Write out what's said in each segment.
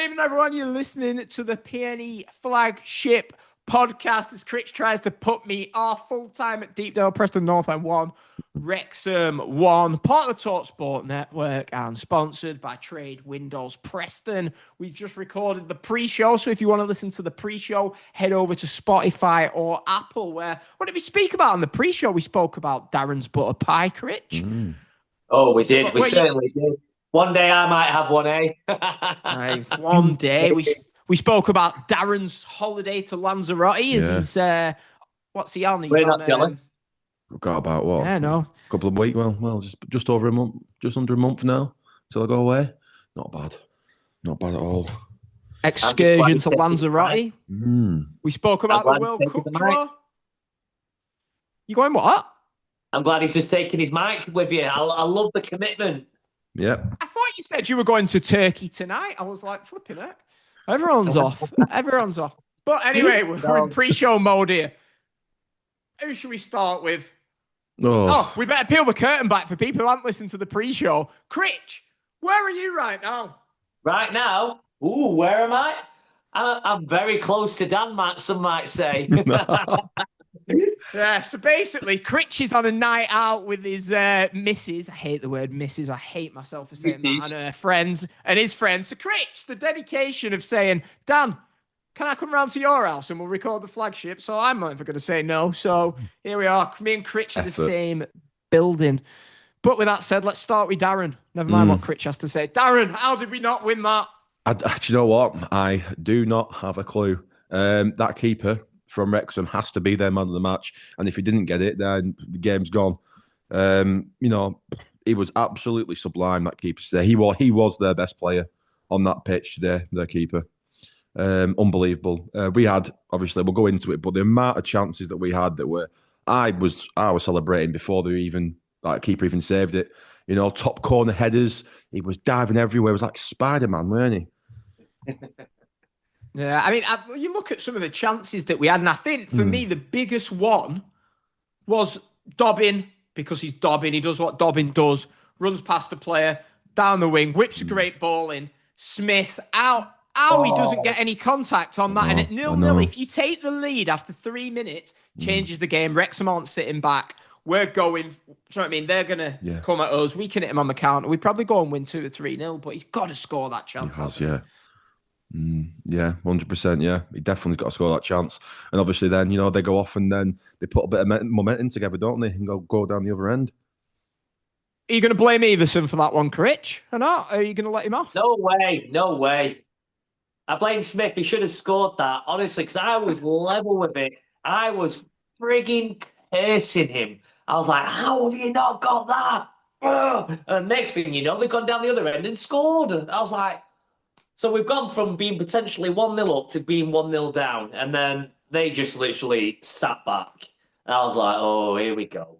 Good evening, everyone. You're listening to the PNE Flagship Podcast as Critch tries to put me off full-time at Deepdale, Preston North End 1, Wrexham 1, part of the TalkSport Network and sponsored by Trade Windows Preston. We've just recorded the pre-show, so if you want to listen to the pre-show, head over to Spotify or Apple, where, what did we speak about on the pre-show? We spoke about Darren's butter pie, Critch. Oh, we did. We certainly did. One day I might have one, eh? One day. We spoke about Darren's holiday to Lanzarote. He's what's he on? He's We're on, not telling. I've got about what? Yeah, no. A couple of weeks. Well, just over a month, just under a month now till I go away. Not bad at all. Excursion to Lanzarote. We spoke about the World Cup draw. You going what? I'm glad he's just taking his mic with you. I love the commitment. Yeah. I thought you said you were going to Turkey tonight. I was like, flipping it. Everyone's off. Everyone's off. But anyway, we're in pre-show mode here. Who should we start with? Oh, we better peel the curtain back for people who haven't listened to the pre-show. Critch, where are you right now? Right now? Ooh, where am I? I'm very close to Dan, some might say. Yeah, so basically, Critch is on a night out with his missus. I hate the word missus. I hate myself for saying that. And her friends and his friends. So Critch, the dedication of saying, Dan, can I come round to your house and we'll record the flagship? So I'm not even going to say no. So here we are. Me and Critch in the same building. But with that said, let's start with Darren. Never mind what Critch has to say. Darren, how did we not win that? Do you know what? I do not have a clue. That keeper from Wrexham has to be their man of the match. And if he didn't get it, then the game's gone. He was absolutely sublime, that keeper today. He was their best player on that pitch today, their keeper. Unbelievable. We had, obviously, we'll go into it, but the amount of chances that we had I was celebrating before that keeper even saved it. Top corner headers. He was diving everywhere. It was like Spider-Man, weren't he? Yeah, I mean, you look at some of the chances that we had, and I think for me, the biggest one was Dobbin, because he's Dobbin. He does what Dobbin does, runs past a player, down the wing, whips a great ball in. Smith out. He doesn't get any contact on that. And at 0-0, if you take the lead after 3 minutes, changes the game. Wrexham aren't sitting back. We're going, do you know what I mean? They're going to come at us. We can hit him on the counter. We probably go and win 2 or 3-0, but he's got to score that chance. He has, yeah. Yeah, 100%. Yeah, he definitely got to score that chance. And obviously, then they go off and then they put a bit of momentum together, don't they? And go down the other end. Are you going to blame Everson for that one, Critch, or not? Are you going to let him off? No way. I blame Smith. He should have scored that, honestly, because I was level with it. I was frigging cursing him. I was like, how have you not got that? Ugh. And next thing you know, they've gone down the other end and scored. And I was like, so we've gone from being potentially 1-0 up to being 1-0 down. And then they just literally sat back. And I was like, oh, here we go.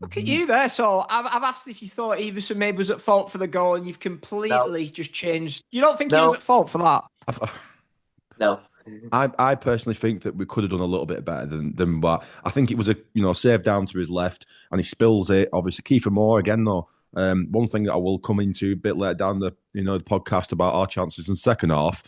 Look at you there. So I've asked if you thought Everson maybe was at fault for the goal, and you've completely just changed. You don't think he was at fault for that? No. I personally think that we could have done a little bit better than what. I think it was a save down to his left, and he spills it. Obviously, Kiefer Moore again though. One thing that I will come into a bit later down the podcast about our chances in second half.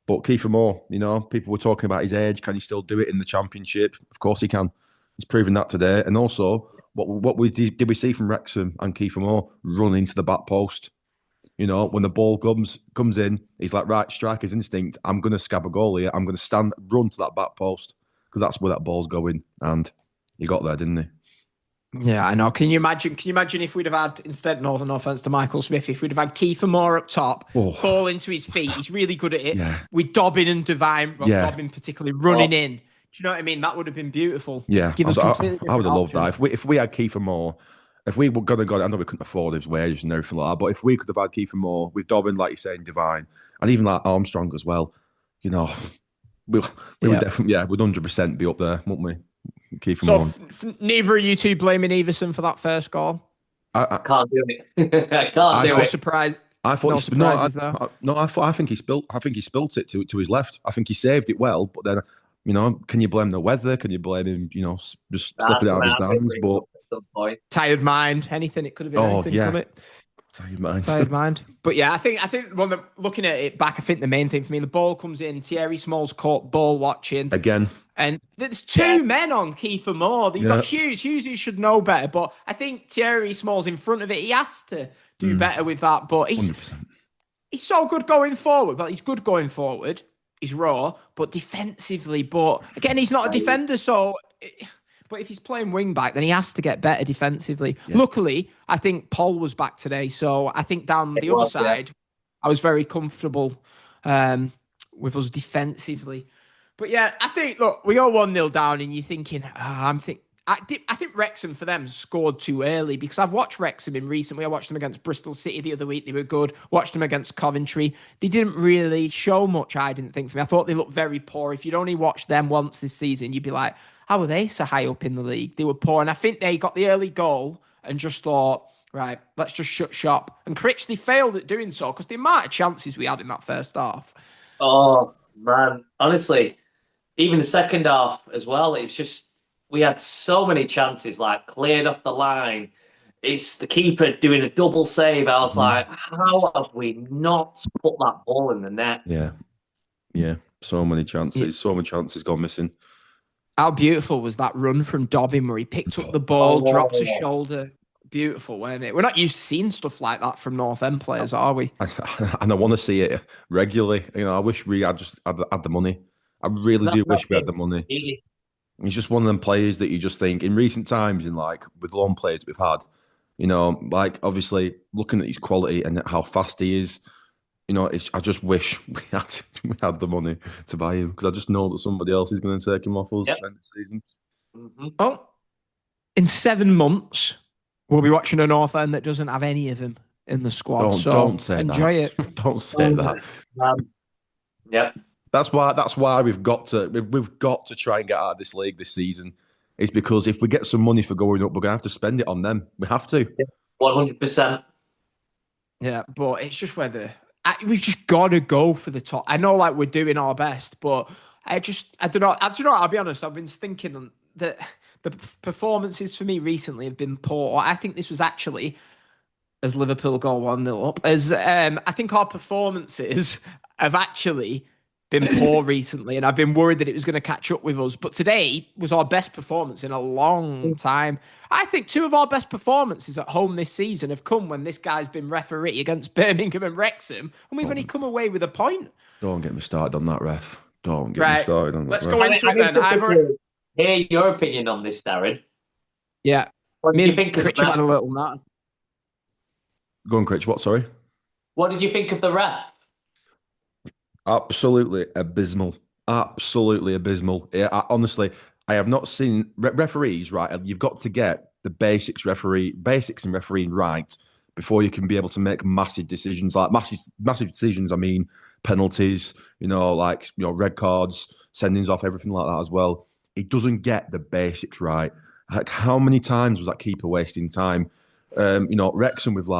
But Kiefer Moore, people were talking about his age. Can he still do it in the Championship? Of course he can. He's proven that today. And also, what did we see from Wrexham and Kiefer Moore run into the back post? When the ball comes in, he's like, right, striker's instinct. I'm going to scab a goal here. I'm going to run to that back post because that's where that ball's going. And he got there, didn't he? Yeah, I know. Can you imagine if we'd have had, instead, no offense to Michael Smith, if we'd have had Kiefer Moore up top, ball into his feet, he's really good at it. Yeah. With Dobbin and Devine, Dobbin particularly running in. Do you know what I mean? That would have been beautiful. Yeah, I would have loved that. If we had Kiefer Moore, if we were going to go, I know we couldn't afford his wages and everything like that, but if we could have had Kiefer Moore with Dobbin, like you're saying, Devine, and even like Armstrong as well, we would definitely, we'd 100% be up there, wouldn't we? Kiefer Moore. Neither of you two blaming Everson for that first goal? I can't do it. I can't do it. Surprise. I thought I think he spilt it to his left. I think he saved it well, but then can you blame the weather? Can you blame him? Just slipping out of his hands. But tired mind, anything. It could have been anything from it. Tired mind. But yeah, I think looking at it back, I think the main thing for me, the ball comes in, Thierry Small's caught ball watching. Again. And there's two men on Kiefer Moore. You've got Hughes who should know better. But I think Thierry Small's in front of it. He has to do better with that. But he's so good going forward. Well, he's good going forward. He's raw, but defensively. But again, he's not a defender, so... But if he's playing wing back, then he has to get better defensively. Yeah. Luckily, I think Paul was back today, so I think down the other side, I was very comfortable with us defensively. But yeah, I think, look, we go 1-0 down, and you're thinking, I think Wrexham for them scored too early, because I've watched Wrexham in recently. I watched them against Bristol City the other week. They were good. Watched them against Coventry. They didn't really show much, I didn't think, for me. I thought they looked very poor. If you'd only watched them once this season, you'd be like, how were they so high up in the league? They were poor. And I think they got the early goal and just thought, right, let's just shut shop. And Critchley failed at doing so, because the amount of chances we had in that first half. Oh, man. Honestly, even the second half as well, it's just, we had so many chances, like cleared off the line. It's the keeper doing a double save. I was like, how have we not put that ball in the net? Yeah. So many chances. So many chances gone missing. How beautiful was that run from Dobbin where he picked up the ball, dropped his shoulder? Beautiful, wasn't it? We're not used to seeing stuff like that from North End players, are we? And I want to see it regularly. I wish we had the money. I really do wish we had the money. He's just one of them players that you just think, in recent times, with loan players we've had, obviously looking at his quality and how fast he is, I just wish we had the money to buy him, because I just know that somebody else is going to take him off us next season. Oh, in 7 months, we'll be watching a North End that doesn't have any of them in the squad. Don't say enjoy that. It. Don't say that. Yep. That's why we've got to try and get out of this league this season. It's because if we get some money for going up, we're going to have to spend it on them. We have to. 100%. Yeah, but it's just whether... we've just got to go for the top. I know, we're doing our best, but I don't know. I'll be honest. I've been thinking that the performances for me recently have been poor. I think this was actually, as Liverpool go 1-0 up, as I think our performances have actually been poor recently, and I've been worried that it was going to catch up with us. But today was our best performance in a long time. I think 2 of our best performances at home this season have come when this guy's been referee against Birmingham and Wrexham, and we've only come away with a point. Don't get me started on that, ref. Don't get me started on that. Let's go into it then. Hear your opinion on this, Darren. Yeah. What did you think of Critch had a little nut. Go on, Critch. What, sorry? What did you think of the ref? Absolutely abysmal. Absolutely abysmal. Honestly, I have not seen referees, right? You've got to get the basics in refereeing right before you can be able to make massive decisions. Like massive decisions, I mean penalties, red cards, sendings off, everything like that as well. He doesn't get the basics right. Like, how many times was that keeper wasting time? Wrexham with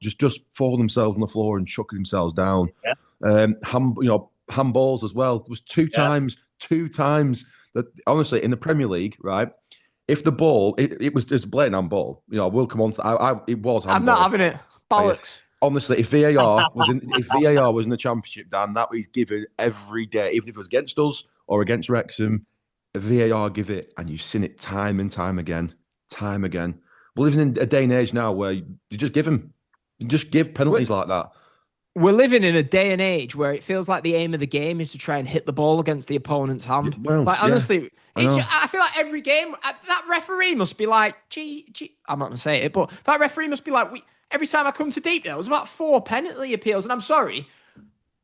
just falling themselves on the floor and chucking themselves down. Yeah. Handballs as well. There was two times that, honestly, in the Premier League, right? If the ball, it was a blatant handball. We'll come on to it was handball. I'm not having it. Bollocks. Honestly, if VAR was in the Championship, Dan, that was given every day, even if it was against us or against Wrexham. VAR give it, and you've seen it time and time again. We're living in a day and age now where you just give penalties like that. We're living in a day and age where it feels like the aim of the game is to try and hit the ball against the opponent's hand. Well, honestly, I feel like every game, that referee must be like, I'm not going to say it, but that referee must be like, every time I come to Deepdale, there's about 4 penalty appeals. And I'm sorry,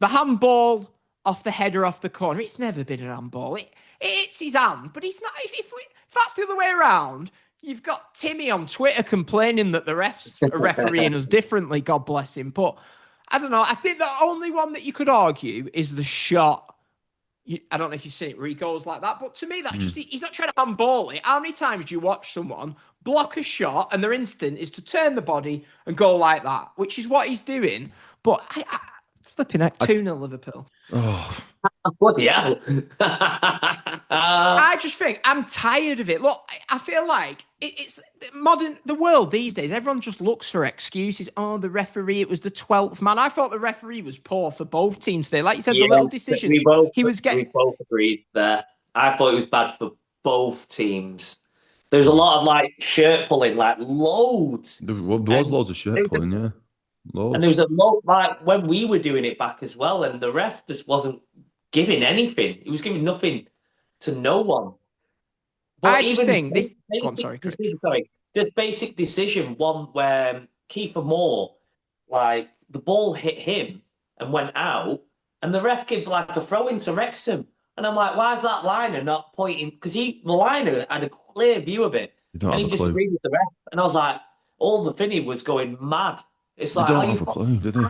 the handball off the header off the corner, it's never been an handball. It's his hand, but he's not. If that's the other way around, you've got Timmy on Twitter complaining that the refs are refereeing us differently, God bless him. But I don't know. I think the only one that you could argue is the shot. I don't know if you've seen it where he goes like that, but to me, that's just, he's not trying to handball it. How many times do you watch someone block a shot and their instinct is to turn the body and go like that, which is what he's doing. But flipping at 2-0 Liverpool. Oh, bloody hell. I just think I'm tired of it. Look, I feel like it's the world these days. Everyone just looks for excuses. Oh, the referee, it was the 12th man. I thought the referee was poor for both teams today. Like you said, the little decisions we both getting. agreed there. I thought it was bad for both teams. There's a lot of like shirt pulling, like loads. There was loads of shirt pulling, yeah. Loads. And there was a lot like when we were doing it back as well, and the ref just wasn't giving anything. He was giving nothing to no one. But I just think this. Oh, I'm sorry, just basic decision one where Kiefer Moore, like the ball hit him and went out, and the ref gave like a throw into Wrexham, and I'm like, why is that liner not pointing? Because the liner had a clear view of it, and he just agreed with the ref, and I was like, all the Finney was going mad. It's like, don't have a clue, did he?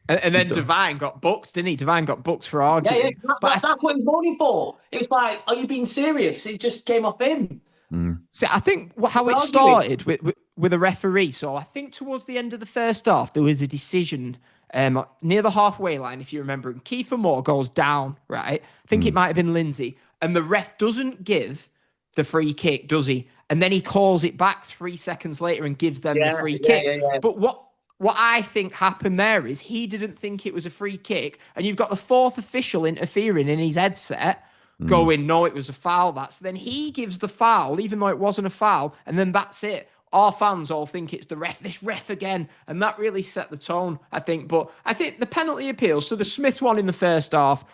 And then Devine got booked, didn't he? Devine got booked for arguing. Yeah. But that's what he's voting for. It's like, are you being serious? It just came off him. See, I think how it started with a referee. So I think towards the end of the first half, there was a decision near the halfway line, if you remember. And Kiefer Moore goes down, right? I think it might have been Lindsay. And the ref doesn't give the free kick, does he? And then he calls it back 3 seconds later and gives them the free kick. Yeah. But what I think happened there is he didn't think it was a free kick, and you've got the fourth official interfering in his headset going, no, it was a foul. So then he gives the foul, even though it wasn't a foul, and then that's it. Our fans all think it's this ref again, and that really set the tone, I think. But I think the penalty appeals, so the Smith one in the first half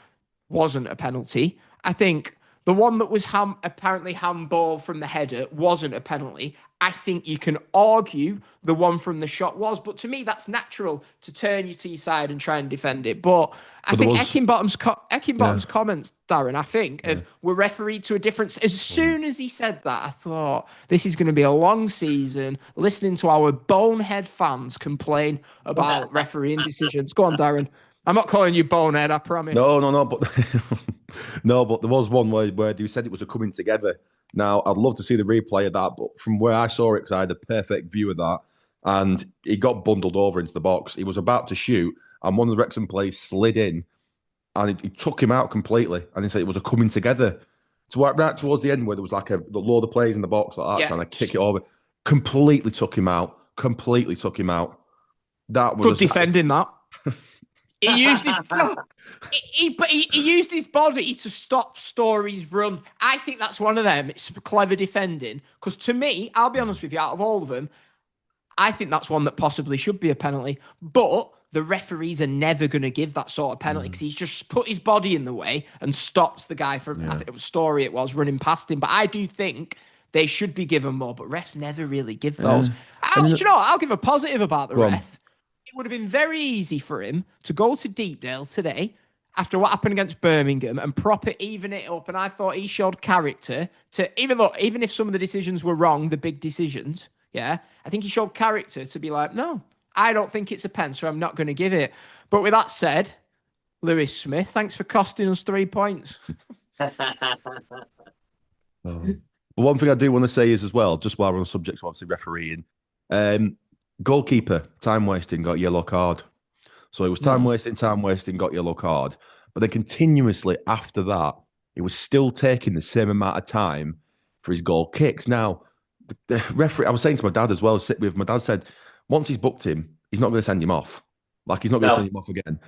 wasn't a penalty. I think the one that was apparently handball from the header wasn't a penalty. I think you can argue the one from the shot was, but to me, that's natural to turn you to your side and try and defend it. But I think Eckingbottom's comments, Darren, I think, were refereed to a difference. As soon as he said that, I thought, this is going to be a long season, listening to our bonehead fans complain about refereeing decisions. Go on, Darren. I'm not calling you bonehead, I promise. No, but but there was one where you said it was a coming together. Now, I'd love to see the replay of that, but from where I saw it, because I had a perfect view of that, and he got bundled over into the box. He was about to shoot, and one of the Wrexham players slid in, and he took him out completely, and he said it was a coming together. So right towards the end, where there was like a load of players in the box like that, trying to kick it over, completely took him out. That was good defending that. He used his he used his body to stop Story's run. I think that's one of them. It's clever defending. Because to me, I'll be honest with you, out of all of them, I think that's one that possibly should be a penalty. But the referees are never going to give that sort of penalty because he's just put his body in the way and stops the guy from, I think it was Story it was, running past him. But I do think they should be given more, but refs never really give those. Do you know what? I'll give a positive about the ref. It would have been very easy for him to go to Deepdale today after what happened against Birmingham and even it up. And I thought he showed character to, even if some of the decisions were wrong, the big decisions, I think he showed character to be like, no, I don't think it's a pen, so I'm not going to give it. But with that said, Lewis Smith, thanks for costing us 3 points. One thing I do want to say is as well, just while we're on the subject of obviously refereeing, goalkeeper, time wasting, got yellow card. So it was time wasting, got yellow card. But then continuously after that, he was still taking the same amount of time for his goal kicks. Now, the referee, I was saying to my dad as well, my dad said, once he's booked him, he's not going to send him off. Like, he's not going to send him off again.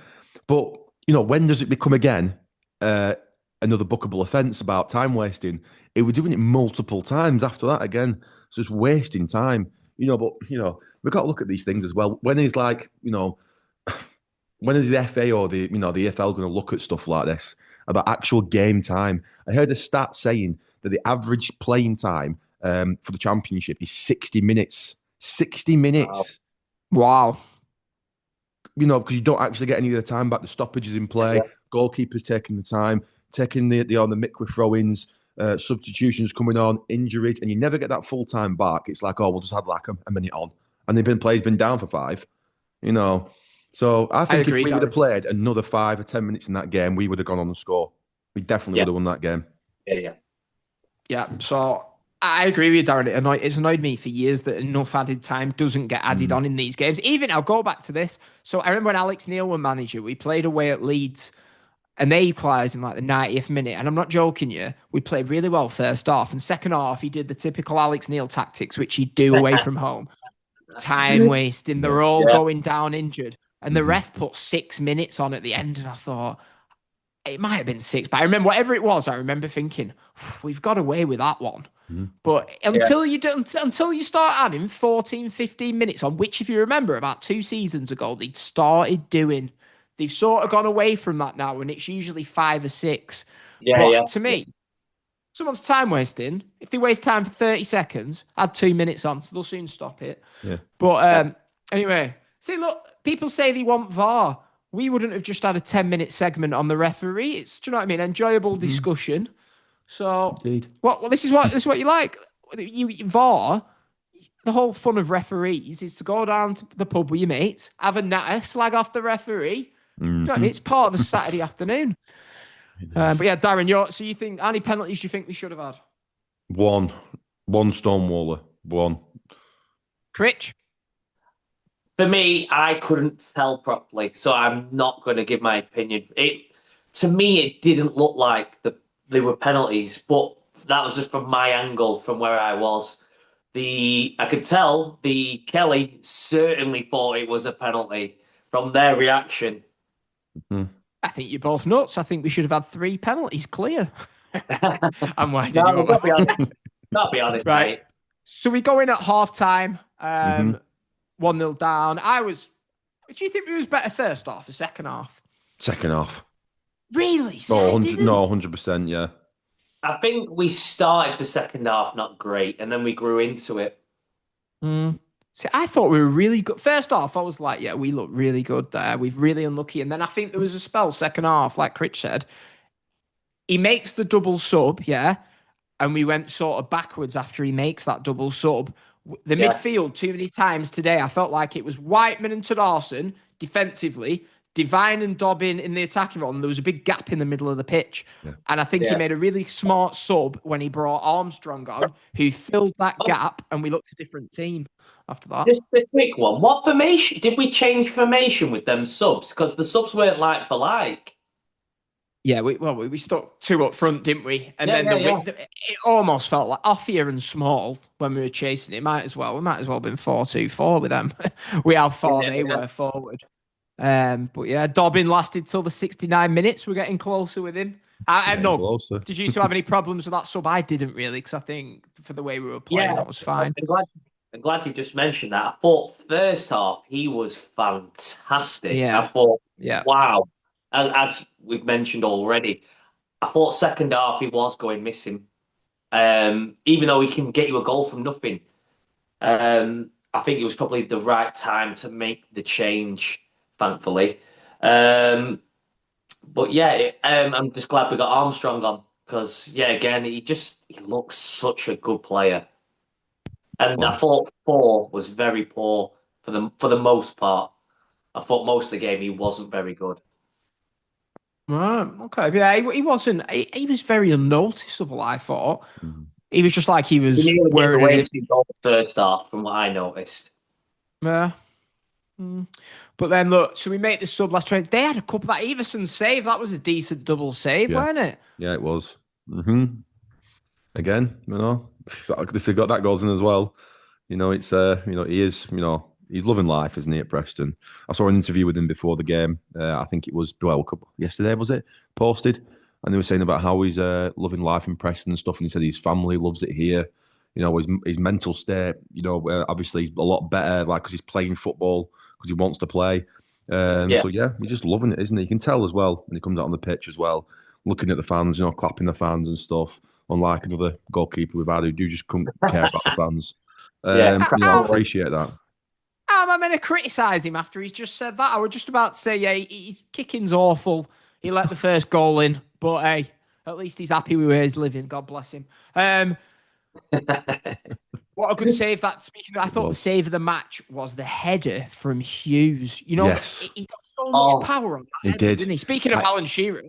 But, when does it become again another bookable offence about time wasting? He was doing it multiple times after that again. So it's wasting time. But we've got to look at these things as well. When is when is the FA or the EFL going to look at stuff like this about actual game time? I heard a stat saying that the average playing time for the Championship is 60 minutes. 60 minutes. Wow. Because you don't actually get any of the time back. The stoppages in play, goalkeepers taking the time, taking the mick with throw-ins. Substitutions coming on, injuries, and you never get that full time back. It's like, we'll just have like a minute on, and the player's been down for 5. So I think if we would have played another 5 or 10 minutes in that game, we would have gone on the score. We definitely would have won that game. Yeah. So I agree with you, Darren. It's annoyed me for years that enough added time doesn't get added on in these games. Even I'll go back to this. So I remember when Alex Neil were manager, we played away at Leeds. and they equalised in like the 90th minute. And I'm not joking you, we played really well first half. And second half, he did the typical Alex Neil tactics, which he'd do away from home. Time wasting, they're all going down injured. And the ref put 6 minutes on at the end. And I thought, it might have been 6, but I remember whatever it was, I remember thinking, we've got away with that one. But until you start adding 14, 15 minutes on, which if you remember about 2 seasons ago, they'd started doing, they've sort of gone away from that now, and it's usually 5 or 6. To me, someone's time wasting. If they waste time for 30 seconds, add 2 minutes on, so they'll soon stop it. But anyway, see, look, people say they want VAR. We wouldn't have just had a 10-minute segment on the referee. It's, do you know what I mean? Enjoyable discussion. So, this is what you like. You VAR. The whole fun of referees is to go down to the pub with your mates, have a natter, slag off the referee. Do you know what I mean? It's part of a Saturday afternoon. But yeah, Darren, so you think how many penalties do you think we should have had? One Stonewaller. One. Critch? For me, I couldn't tell properly, so I'm not going to give my opinion. To me, it didn't look like they were penalties, but that was just from my angle, from where I was. I could tell the Kelly certainly thought it was a penalty from their reaction. I think you're both nuts. I think we should have had 3 penalties clear. I'm winding No, you up. Gotta be honest, right. mate. So we go in at half time, 1-0 down. Do you think we was better first half or second half? Second half. Really? Oh, 100%, yeah. I think we started the second half not great, and then we grew into it. See, I thought we were really good. First half, I was like, yeah, we look really good there. We're really unlucky. And then I think there was a spell, second half, like Critch said. He makes the double sub, and we went sort of backwards after he makes that double sub. The midfield, too many times today, I felt like it was Whiteman and Todorson defensively, Devine and Dobbin in the attacking role. There was a big gap in the middle of the pitch. And I think he made a really smart sub when he brought Armstrong on, who filled that gap, and we looked a different team after that. Just a quick one. What formation? Did we change formation with them subs? Because the subs weren't like for like. Yeah, we stuck 2 up front, didn't we? And then it almost felt like Offia and Small when we were chasing it. We might as well been 4-2-4 with them. We have 4, they were forward. But yeah, Dobbin lasted till the 69 minutes. We're getting closer with him. I know. Closer. Did you 2 have any problems with that sub? I didn't really, because I think for the way we were playing, that was fine. I'm glad you just mentioned that. I thought first half he was fantastic. Yeah. I thought, wow. As we've mentioned already, I thought second half he was going missing. Even though he can get you a goal from nothing. I think it was probably the right time to make the change, thankfully. But yeah, I'm just glad we got Armstrong on because, again, he looks such a good player. And I thought 4 was very poor for the most part. I thought most of the game he wasn't very good. Right, okay. Yeah, he wasn't. He was very unnoticeable, I thought. He was just like he was wearing away the first half, from what I noticed. Yeah. But then, look, so we make the sub last 20. They had a couple. That Everson save, that was a decent double save, wasn't it? Yeah, it was. Again, if they got that goals in as well, it's, he is, he's loving life, isn't he, at Preston? I saw an interview with him before the game. I think it was, yesterday, was it? Posted. And they were saying about how he's loving life in Preston and stuff. And he said his family loves it here. His mental state, obviously he's a lot better, like, because he's playing football, because he wants to play. So, he's just loving it, isn't he? You can tell as well when he comes out on the pitch as well, looking at the fans, clapping the fans and stuff, unlike another goalkeeper we've had who do just couldn't care about the fans. I appreciate that. How am I meant to criticise him after he's just said that? I was just about to say, his kicking's awful. He let the first goal in, but hey, at least he's happy with where he's living. God bless him. What a good save that. Speaking of, I thought the save of the match was the header from Hughes. He got so much power on that. He did, didn't he? Speaking of Alan Shearer.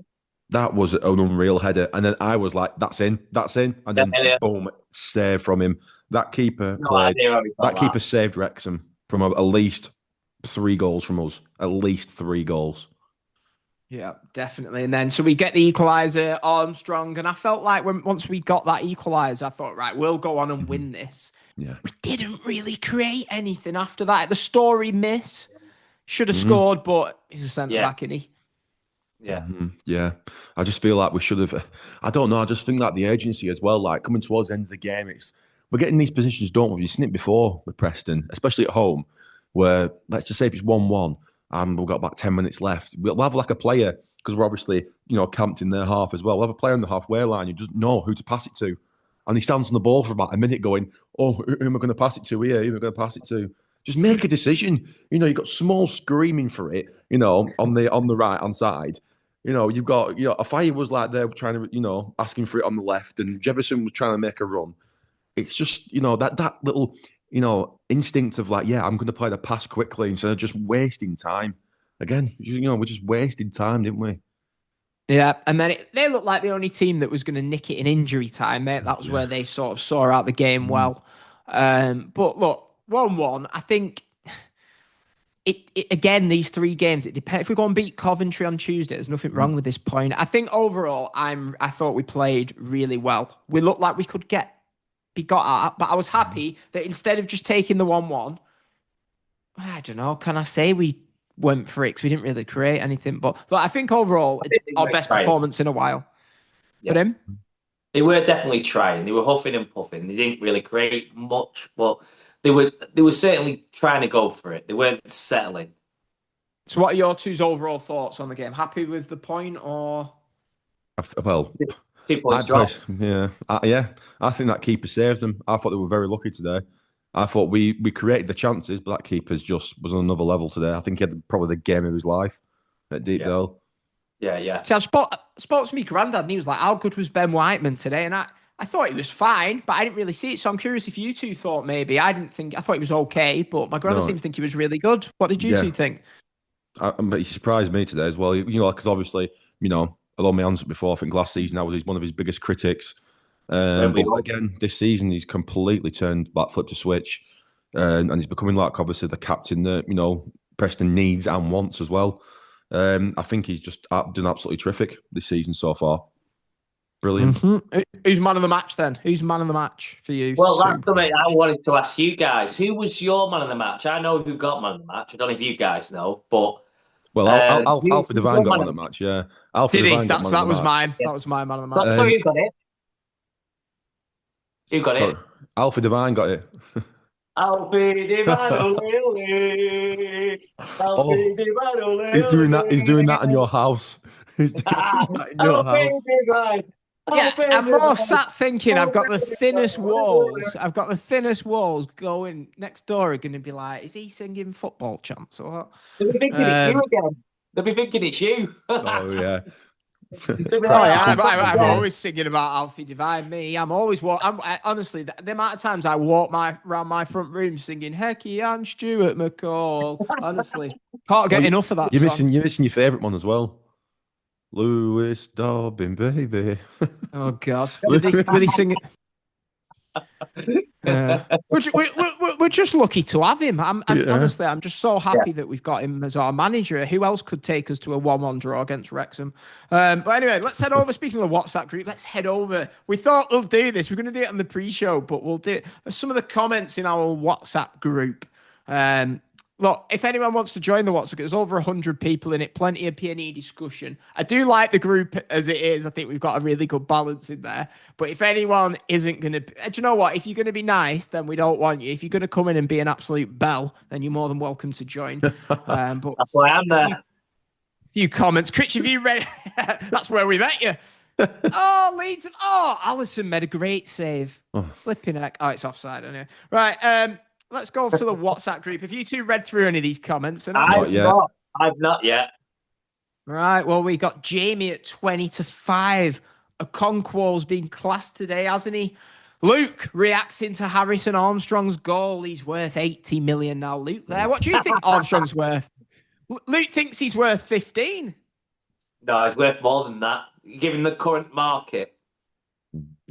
That was an unreal header. And then I was like, that's in. And then boom, save from him. That keeper keeper saved Wrexham from at least 3 goals from us. At least 3 goals. Yeah, definitely. And then so we get the equaliser, Armstrong, and I felt like once we got that equaliser, I thought, right, we'll go on and win this. Yeah. We didn't really create anything after that. The story miss. Should have scored, but he's a centre-back, isn't he? Yeah. Yeah. I just feel like we should have, I don't know, I just think like the agency as well, like coming towards the end of the game, we're getting these positions, don't we? We've seen it before with Preston, especially at home, where let's just say if it's 1-1 and we've got about 10 minutes left, we'll have like a player, because we're obviously, camped in their half as well. We'll have a player on the halfway line who doesn't know who to pass it to. And he stands on the ball for about a minute going, oh, who am I going to pass it to here? Who am I going to pass it to? Just make a decision. You've got Small screaming for it, on the right-hand side. You've got, Afai was like there trying to, asking for it on the left, and Jefferson was trying to make a run. It's just, that little, instinct of like, yeah, I'm going to play the pass quickly instead of just wasting time. Again, we just wasted time, didn't we? Yeah, and then they looked like the only team that was going to nick it in injury time, mate. That was where they sort of saw out the game well. But look, 1-1, I think it again, these 3 games, it depends. If we go and beat Coventry on Tuesday, there's nothing wrong with this point. I think overall, I thought we played really well. We looked like we could be got at, but I was happy that instead of just taking the 1-1, I don't know, can I say we went for it because we didn't really create anything. But I think overall, our best performance in a while. Yeah. For him? They were definitely trying. They were huffing and puffing. They didn't really create much, but they were certainly trying to go for it. They weren't settling. So what are your two's overall thoughts on the game? Happy with the point or? Well, 2 points drop. I think that keeper saved them. I thought they were very lucky today. I thought we created the chances, but that keeper's just was on another level today. I think he had probably the game of his life at deep goal. Yeah. See, I spoke to me granddad, and he was like, how good was Ben Whiteman today? And I thought he was fine, but I didn't really see it. So I'm curious if you two thought maybe. I thought he was okay, but my granddad seems to think he was really good. What did you two think? But he surprised me today as well. Because obviously, although my answer before, I think last season I was one of his biggest critics. But again, this season he's completely turned back, flipped a switch, and he's becoming like obviously the captain that Preston needs and wants as well. I think he's just done absolutely terrific this season so far. Brilliant. Mm-hmm. Who's man of the match then? Who's man of the match for you? Well, that's something I wanted to ask you guys. Who was your man of the match? I know who got man of the match. I don't know if you guys know, but Alfie Devine got man of the match. Yeah, Alfie Devine got man of the match. That was mine. That was my man of the match. So who got it? Who got it? Alfie Devine got it. Alfie Devine, Alfie Devine. He's doing that. He's doing that in your house. He's doing that in your house. Yeah, I'm more sat thinking I've got the thinnest walls. Going next door are going to be like, is he singing football chants or what? They'll be thinking it's you again. They'll be thinking it's you. Oh yeah. I'm always singing about Alfie Devine. Me, I'm honestly, the amount of times I walk around my front room singing Hecky and Stuart McCall. Honestly, can't get enough of that. You're missing your favourite one as well, Lewis Dobbin, baby. Oh God, did he sing it? We're just lucky to have him. Honestly, I'm just so happy that we've got him as our manager. Who else could take us to a 1-1 draw against Wrexham? But anyway, let's head over. Speaking of the WhatsApp group, let's head over. We thought we'll do this. We're going to do it on the pre-show, but we'll do it. Some of the comments in our WhatsApp group. Look, if anyone wants to join the WhatsApp, there's over 100 people in it, plenty of PNE discussion. I do like the group as it is. I think we've got a really good balance in there. But if anyone isn't going to... Do you know what? If you're going to be nice, then we don't want you. If you're going to come in and be an absolute bell, then you're more than welcome to join. But that's why I'm there. Few comments. Critch, have you read... That's where we met you. Oh, Leeds. Oh, Allison made a great save. Flipping heck. Oh, it's offside anyway. Right, let's go to the WhatsApp group. Have you two read through any of these comments? I've not yet. Right. Well, we got Jamie at 20-5. Okonkwo's been classed today, hasn't he? Luke reacting to Harrison Armstrong's goal. He's worth 80 million now. Luke there. What do you think Armstrong's worth? Luke thinks he's worth 15. No, he's worth more than that, given the current market.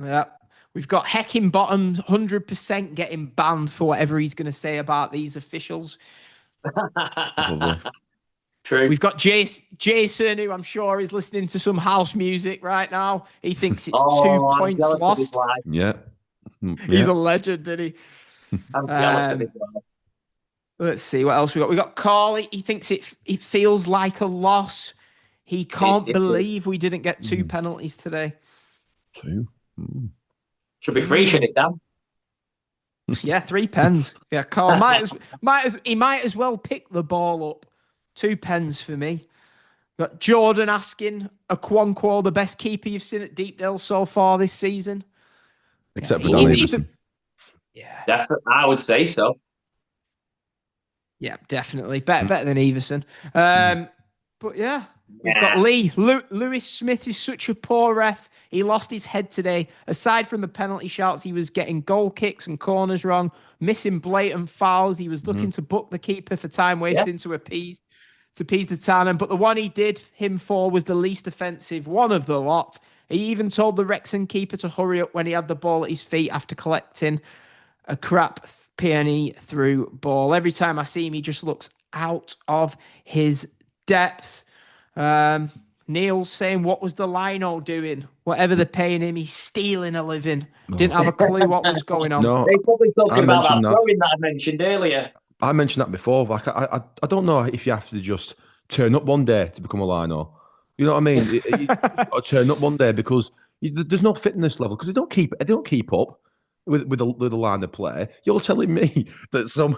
Yeah. We've got Heckingbottom 100% getting banned for whatever he's going to say about these officials. True. We've got Jason, who I'm sure is listening to some house music right now. He thinks it's 2 I'm points jealous of his lost. life. Yeah. He's a legend, isn't he? I'm jealous of his life. Let's see what else we got. We got Carly. He thinks it feels like a loss. He can't believe we didn't get 2 penalties today. 2. Should be free, shouldn't it, Dan? Yeah, 3 pens. Yeah, Carl he might as well pick the ball up. 2 pens for me. Got Jordan asking, Okonkwo the best keeper you've seen at Deepdale so far this season? Except for Dan Everson. Yeah, Definitely, I would say so. Yeah, definitely. Better than Everson. But yeah, we've got Lee. Lewis Smith is such a poor ref. He lost his head today. Aside from the penalty shouts, he was getting goal kicks and corners wrong, missing blatant fouls. He was looking to book the keeper for time wasting to appease the Tottenham. But the one he did him for was the least offensive one of the lot. He even told the Wrexham keeper to hurry up when he had the ball at his feet after collecting a crap PNE through ball. Every time I see him, he just looks out of his depth. Neil's saying, what was the Lino doing? Whatever they're paying him, he's stealing a living. Didn't have a clue what was going on. No, they're probably talking about that throwing that I mentioned earlier. I mentioned that before. Like, I don't know if you have to just turn up one day to become a Lino. You know what I mean? You got to turn up one day because there's no fitness level because they don't keep up with the line of play. You're telling me that some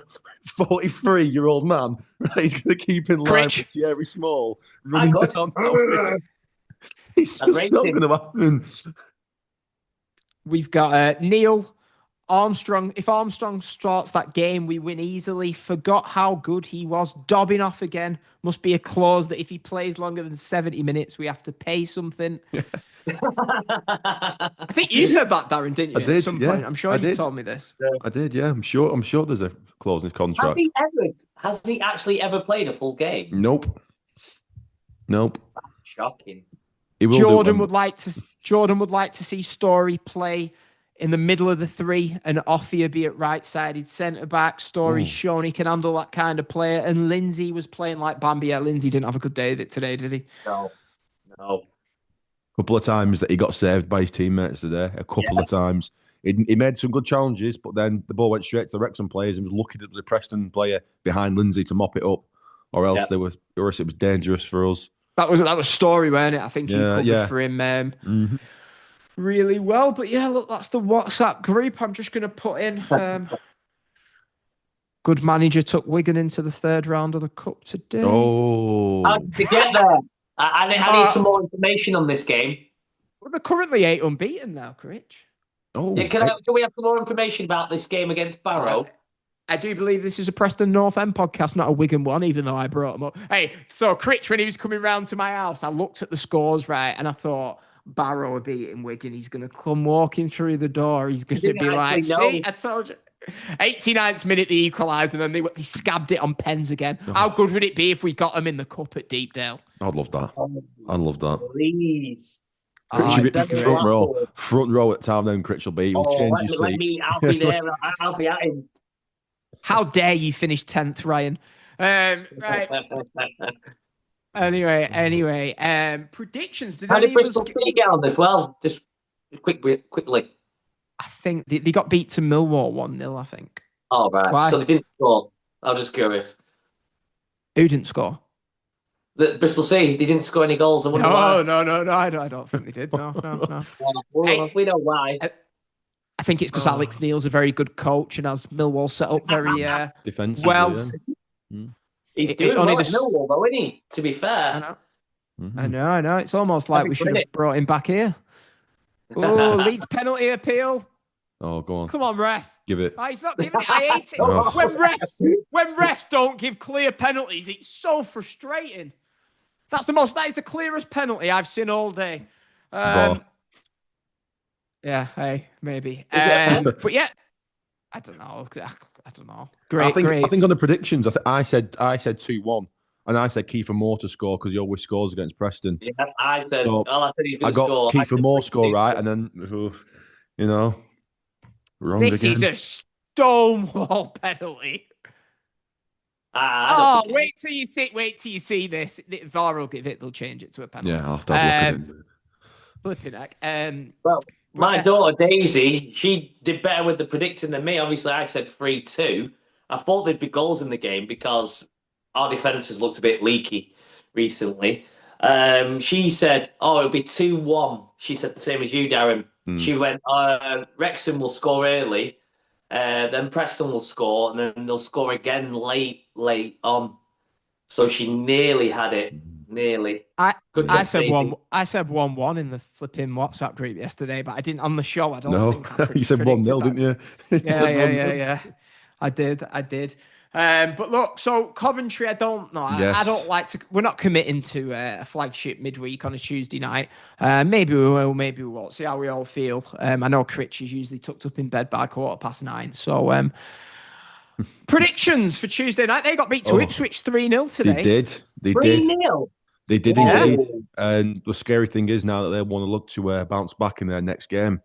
43-year-old man is going to keep in line with Thierry Small running down? It's just not going to happen. We've got Neil Armstrong. If Armstrong starts that game, we win easily. Forgot how good he was. Dobbing off again. Must be a clause that if he plays longer than 70 minutes, we have to pay something. I think you said that, Darren, didn't you? I did, at some point. I'm sure you told me this. I did, yeah. I'm sure there's a clause in his contract. Has he actually ever played a full game? Nope. Shocking. Jordan would like to see Story play in the middle of the 3 and Offia be at right-sided centre-back. Story's shown he can handle that kind of player. And Lindsay was playing like Bambi. Yeah, Lindsay didn't have a good day of it today, did he? No. A couple of times that he got saved by his teammates today. A couple of times. He made some good challenges, but then the ball went straight to the Wrexham players and was lucky that there was a Preston player behind Lindsay to mop it up. Or else it was dangerous for us. That was Story, wasn't it? I think he covered for him really well. But yeah, look, that's the WhatsApp group. I'm just going to put in good manager took Wigan into the 3rd round of the Cup today. Oh. How did they get there? I need some more information on this game. Well, they're currently 8 unbeaten now, Critch. Oh, do we have some more information about this game against Barrow? I do believe this is a Preston North End podcast, not a Wigan one, even though I brought them up. Hey, so Critch, when he was coming round to my house, I looked at the scores, right, and I thought, Barrow are beating Wigan. He's going to come walking through the door. He's going to be like, see, I told you. 89th minute, they equalised, and then they scabbed it on pens again. How good would it be if we got them in the cup at Deepdale? I'd love that. I'd love that. Please. Critch will be front row at Townend. Critch will be. He'll change his seat. I'll be there. I'll be at him. How dare you finish 10th, Ryan? Right. Anyway. Predictions. How did Bristol City get on as well? Just quickly. I think they got beat to Millwall 1-0, I think. Oh, right. Why? So they didn't score. I was just curious. Who didn't score? The Bristol City. They didn't score any goals. No, I don't think they did. No. Well, we know why. I think it's because Alex Neil's a very good coach and has Millwall set up very defensively. Well, he's doing well at Millwall, though, isn't he? To be fair. I know. It's almost like we should have brought him back here. Oh, Leeds penalty appeal. Oh, go on. Come on, ref. Give it. Oh, he's not giving it. I hate it. When refs don't give clear penalties, it's so frustrating. That is the clearest penalty I've seen all day. Yeah, hey, maybe. But yeah, I don't know. Great. I think on the predictions, I said 2-1. And I said Kiefer Moore to score because he always scores against Preston. Yeah, I said he's going to score. I got Kiefer Moore score right, and then, wrong this again. This is a stonewall penalty. I don't think wait till you see this. VAR will give it. They'll change it to a penalty. Yeah, I'll have to have a look at it. Flipping heck. Well, my daughter Daisy, she did better with the predicting than me. Obviously, I said 3-2. I thought there'd be goals in the game because our defence has looked a bit leaky recently. She said, "Oh, it'll be 2-1." She said the same as you, Darren. She went, "Wrexham will score early, then Preston will score, and then they'll score again late on." So she nearly had it. Nearly. I said 1-1 in the flipping WhatsApp group yesterday, but I didn't on the show. I don't think you said 1-0, didn't you? Yeah. I did. But look, so Coventry, I don't know. Yes. I don't like to. We're not committing to a flagship midweek on a Tuesday night. Maybe we will, maybe we won't. See how we all feel. I know Critch is usually tucked up in bed by 9:15. So predictions for Tuesday night. They got beat to Ipswich 3-0 today. They did. 3-0. They did indeed. And the scary thing is now that they want to look to bounce back in their next game,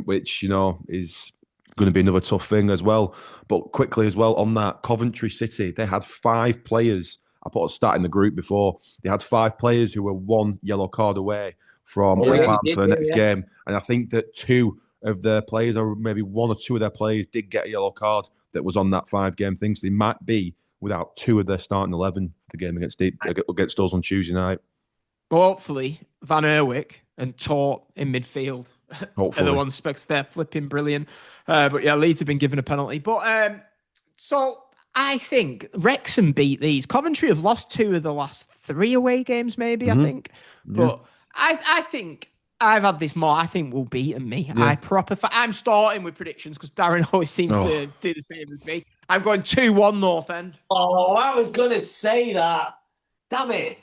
which, is going to be another tough thing as well. But quickly as well on that, Coventry City, they had 5 players. I put a stat in the group before. They had 5 players who were 1 yellow card away from for the next game. And I think that 2 of their players, or maybe 1 or 2 of their players, did get a yellow card that was on that 5-game thing. So they might be without 2 of their starting 11 the game against us on Tuesday night. Well, hopefully, Van Erwijk and Tort in midfield are the ones because they're flipping brilliant. But yeah, Leeds have been given a penalty. But so I think Wrexham beat these. Coventry have lost 2 of the last 3 away games, maybe, I think. But I think I've had this more. I think we'll beat them, me. Yeah. I'm starting with predictions because Darren always seems to do the same as me. I'm going 2-1 North End. Oh, I was going to say that. Damn it.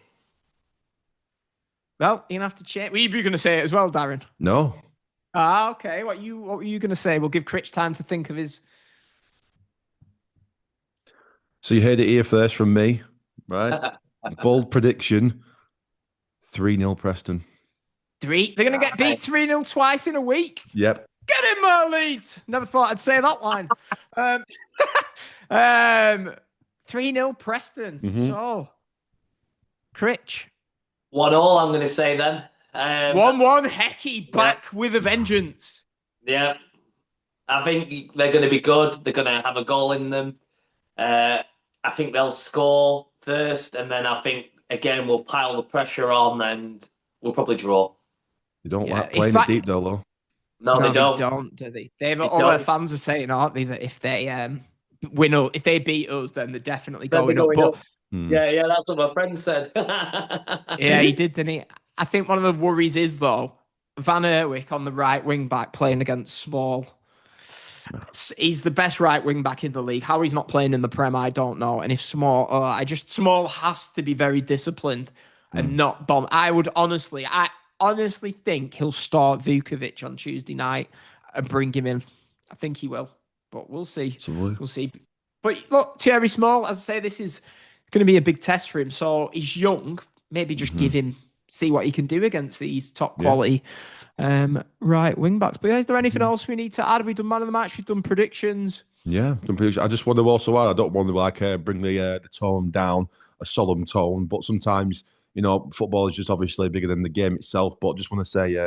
Well, you're going to have to change. Were you going to say it as well, Darren? No. Okay. What were you going to say? We'll give Critch time to think of his... So you heard it here first from me, right? Bold prediction, 3-0 Preston. 3? They're going to get beat 3-0 twice in a week? Yep. Get in there, Leeds! Never thought I'd say that line. 3-0 Preston. So, Critch. 1-1, I'm going to say then. 1-1, Hecky back with a vengeance. Yeah. I think they're going to be good. They're going to have a goal in them. I think they'll score first, and then I think, again, we'll pile the pressure on and we'll probably draw. You don't like playing it deep, though. No, they don't. They don't, do they? All their fans are saying, aren't they, that if they if they beat us, then they're definitely going up. But, yeah, that's what my friend said. Yeah, he did, didn't he? I think one of the worries is, though, Van Erwijk on the right wing back playing against Small. He's the best right wing back in the league. How he's not playing in the Prem, I don't know. And if Small has to be very disciplined and not bomb. I honestly think he'll start Vukovic on Tuesday night and bring him in. I think he will, but we'll see. Absolutely. We'll see. But look, Thierry Small, as I say, this is going to be a big test for him. So he's young. Maybe just give him, see what he can do against these top quality right wing backs. But is there anything else we need to add? Have we done man of the match? We've done predictions. Yeah, done predictions. I just want to also add, I don't want to bring the tone down, a solemn tone, but sometimes, football is just obviously bigger than the game itself. But just want to say,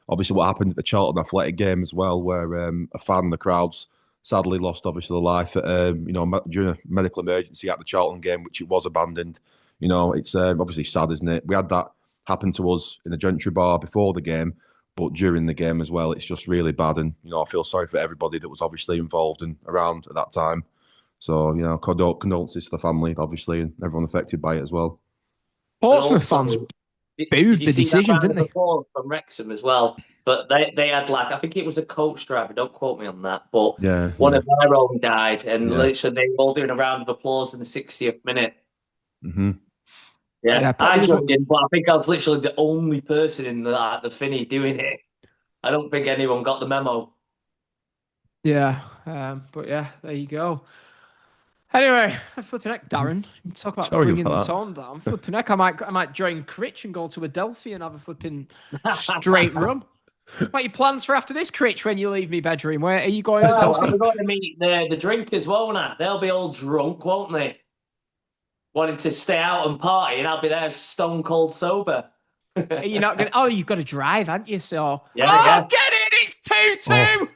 obviously, what happened at the Charlton Athletic game as well, where a fan in the crowds sadly lost, obviously, their life at, during a medical emergency at the Charlton game, which it was abandoned. It's obviously sad, isn't it? We had that happen to us in the Gentry Bar before the game, but during the game as well, it's just really bad. And, I feel sorry for everybody that was obviously involved and around at that time. So, condolences to the family, obviously, and everyone affected by it as well. Portsmouth fans booed the decision, didn't they? From Wrexham as well, but they had I think it was a coach driver. Don't quote me on that, but one of their own died, and literally they were all doing a round of applause in the 60th minute. Mm-hmm. Yeah, I joined in, but I think I was literally the only person in the Finney doing it. I don't think anyone got the memo. Yeah, but yeah, there you go. Anyway, flipping heck, Darren. Talk about bringing the tone down. Flipping heck, I might join Critch and go to Adelphi and have a flipping straight rum. What are your plans for after this, Critch, when you leave me bedroom? Where are you going to Adelphi? I'm going to meet the drinkers, won't I? They'll be all drunk, won't they? wanting to stay out and party, and I'll be there stone cold sober. You're not gonna. Oh, you've got to drive, haven't you? So Yeah. Get in! It's 2-2. Oh.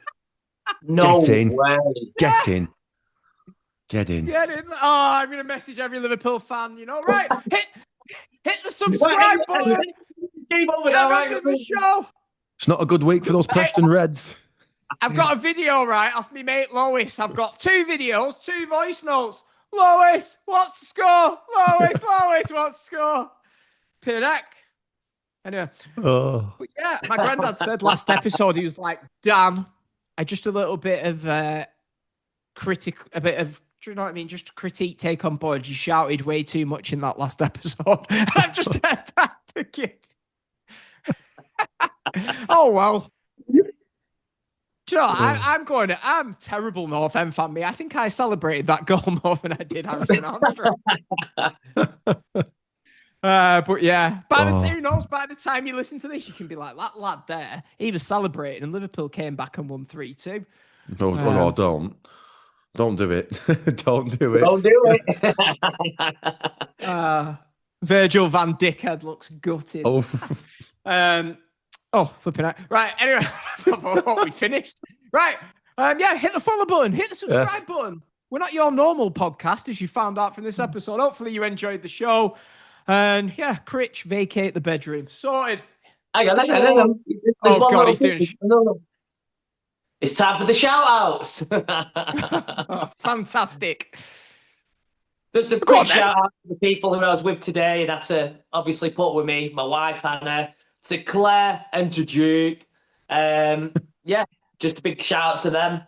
No Get in. way. Get in. Get in. Get in! Oh, I'm gonna message every Liverpool fan. Right? hit the subscribe button. Keep over Yeah, there, right? the show. It's not a good week for those Preston Reds. I've got a video off me mate Lois. I've got 2 videos, 2 voice notes. Lois, what's the score? Lois, what's the score? PNE. Anyway, but yeah, my granddad said last episode, he was like, Dan, I just a little bit of do you know what I mean? Just critique take on board. You shouted way too much in that last episode. I've just heard that again. Oh, well. Do you know, I'm terrible North End fan, me. I think I celebrated that goal more than I did Harrison Armstrong. But yeah, who knows, by the time you listen to this, you can be like, that lad there, he was celebrating and Liverpool came back and won 3-2. Don't. Don't do it. Don't do it. Don't do it. Virgil van Dickhead looks gutted. Flipping out. Right, anyway, I thought we finished. Right, hit the follow button, hit the subscribe button. We're not your normal podcast, as you found out from this episode. Hopefully you enjoyed the show. And yeah, Critch, vacate the bedroom. Sorted. Hang on. Oh, God, he's doing It's time for the shout-outs. Fantastic. Just a quick shout-out to the people who I was with today. That's obviously put with me, my wife, Hannah, to Claire and to Duke. Just a big shout-out to them.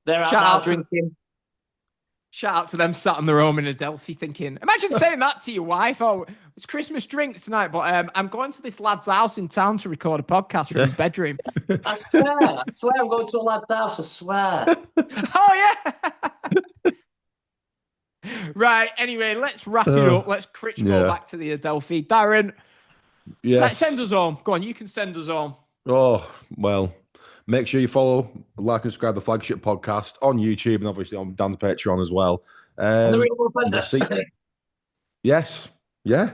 They're out now drinking. Shout out to them sat on their own in Adelphi thinking, imagine saying that to your wife. Oh, it's Christmas drinks tonight, but I'm going to this lad's house in town to record a podcast from his bedroom. I swear I'm going to a lad's house, I swear. Oh, yeah. Right, anyway, let's wrap it up. Let's Critch go back to the Adelphi. Darren, send us home. Go on, you can send us home. Oh, well, make sure you follow, like, and subscribe to the Flagship Podcast on YouTube and obviously down the Patreon as well. The Real Offender. Yes, yeah.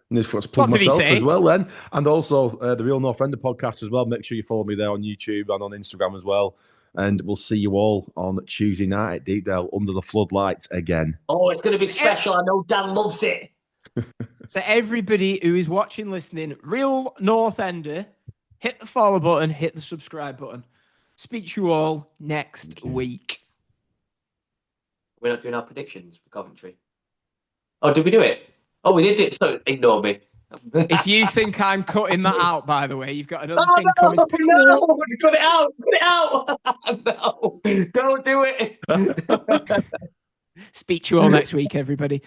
And this was plug myself as well then. And also the Real No Offender Podcast as well. Make sure you follow me there on YouTube and on Instagram as well. And we'll see you all on Tuesday night at Deepdale under the floodlights again. Oh, it's going to be special. I know Dan loves it. So everybody who is watching, listening, Real North Ender, hit the follow button, hit the subscribe button. Speak to you all next week. We're not doing our predictions for Coventry. Oh, did we do it? Oh, we did it. So ignore me. If you think I'm cutting that out, by the way, you've got another thing coming. No, cut it out. Cut it out. No, don't do it. Speak to you all next week, everybody.